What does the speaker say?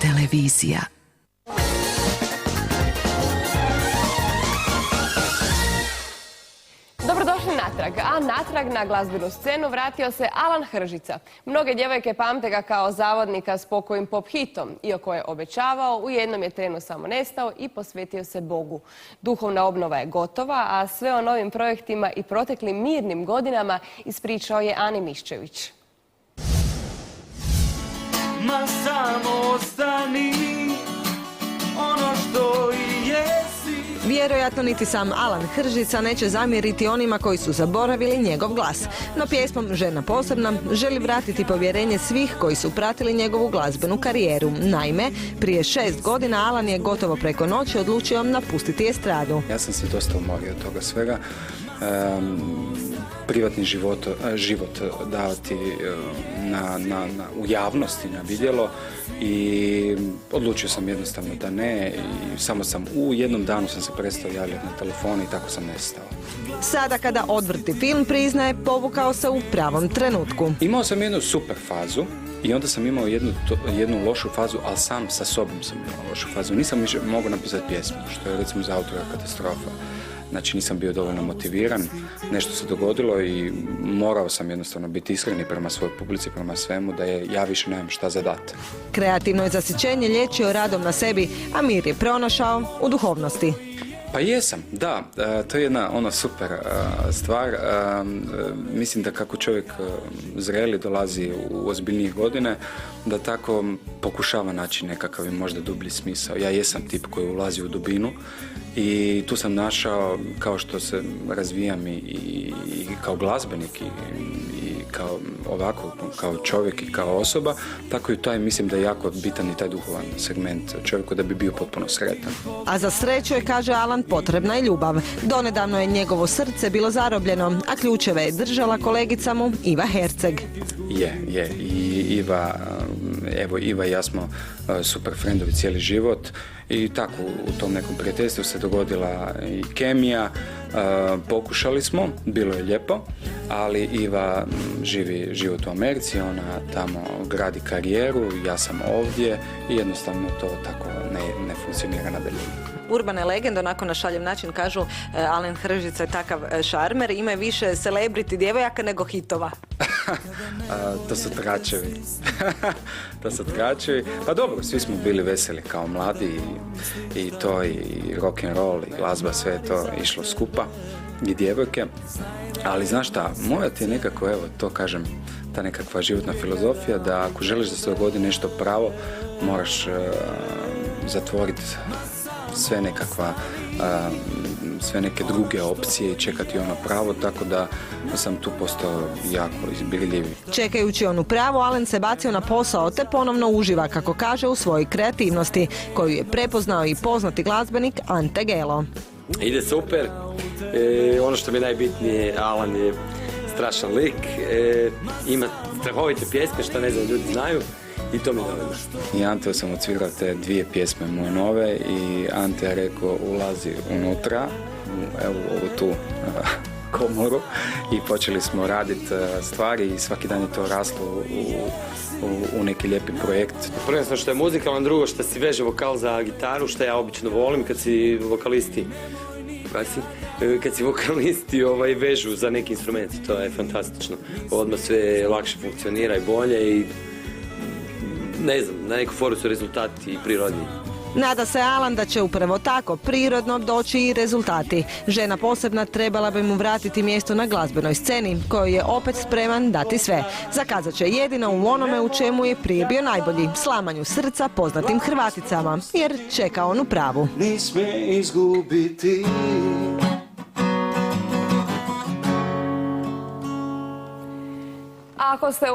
televizija. Dobrodošli natrag, a natrag na glazbenu scenu vratio se Alan Hržica. Mnoge djevojke pamte ga kao zavodnika s pokojim pop hitom, iako je obećavao, u jednom je trenu samo nestao i posvetio se Bogu. Duhovna obnova je gotova, a sve o novim projektima i proteklim mirnim godinama ispričao je Ani Miščević. Ma samo ostani ono što i jesi. Vjerojatno niti sam Alan Hržica neće zamjeriti onima koji su zaboravili njegov glas. No pjesmom Žena posebna želi vratiti povjerenje svih koji su pratili njegovu glazbenu karijeru. Naime, prije 6 godina Alan je gotovo preko noći odlučio napustiti estradu. Ja sam se dosta umorio od toga svega. Privatni život davati u javnosti na vidjelo i odlučio sam jednostavno da ne i samo sam u jednom danu sam se prestao javljati na telefon i tako sam nestao. Sada kada odvrti film, priznaje, povukao se u pravom trenutku. Imao sam jednu super fazu i onda sam imao jednu lošu fazu, ali sam sa sobom sam imao lošu fazu. Nisam više mogao napisati pjesmu, što je recimo za autora katastrofa. Znači nisam bio dovoljno motiviran, nešto se dogodilo i morao sam jednostavno biti iskreni prema svojoj publici, prema svemu, da ja više nemam šta za dati. Kreativno je zasićenje liječio radom na sebi, a mir je pronašao u duhovnosti. Pa jesam, da, to je jedna super stvar. Mislim da kako čovjek zreli dolazi u ozbiljnije godine, da tako pokušava naći nekakav i možda dublji smisao. Ja jesam tip koji ulazi u dubinu i tu sam našao, kao što se razvijam i kao glazbenik i kao ovako, kao čovjek i kao osoba, tako i taj mislim da je jako bitan i taj duhovan segment čovjeku da bi bio potpuno sretan. A za sreću je, kaže Alan, potrebna je ljubav. Donedavno je njegovo srce bilo zarobljeno, a ključeve je držala kolegica mu Iva Herceg. Je. I Iva i ja smo super frendovi cijeli život i tako u tom nekom prijateljstvu se dogodila i kemija. Pokušali smo, bilo je lijepo, ali Iva živi život u Americi, ona tamo gradi karijeru, ja sam ovdje i jednostavno to tako ne funkcionira nadalje. Urbane legende, onako na šaljiv način kažu, Alan Hržica je takav šarmer, ima više celebrity djevojaka nego hitova. To su tračevi. Pa dobro, svi smo bili veseli kao mladi i to i rock and roll i glazba, sve je to išlo skupa i djevojke. Ali znaš šta, moja ti je nekako, evo to kažem, ta nekakva životna filozofija da ako želiš da se dogodi nešto pravo, moraš zatvoriti sve neke druge opcije i čekati ono pravo, tako da sam tu postao jako izbirljiviji. Čekajući onu pravu, Alan se bacio na posao te ponovno uživa, kako kaže, u svojoj kreativnosti, koju je prepoznao i poznati glazbenik Ante Gelo. Ide super. Ono što mi je najbitnije, Alan je strašan lik, ima strahovite pjesme što ne znam ljudi znaju. I to mi je dovoljno. I Ante sam odsvirao te 2 pjesme moje nove i Ante je rekao ulazi unutra, evo ovu tu komoru i počeli smo raditi stvari i svaki dan je to raslo u neki lijepi projekt. Prvenstveno što je muzikalan, drugo što si veže vokal za gitaru, što ja obično volim kad si vokalisti vežu za neki instrument, to je fantastično. Odmah sve lakše funkcionira i bolje i ne znam, na neku foru su rezultati prirodni. Nada se Alan da će upravo tako prirodno doći i rezultati. Žena posebna trebala bi mu vratiti mjesto na glazbenoj sceni, koju je opet spreman dati sve. Zakazat će jedino u onome u čemu je prije bio najbolji, slamanju srca poznatim Hrvaticama, jer čeka onu pravu. Ne smije izgubiti. Ako ste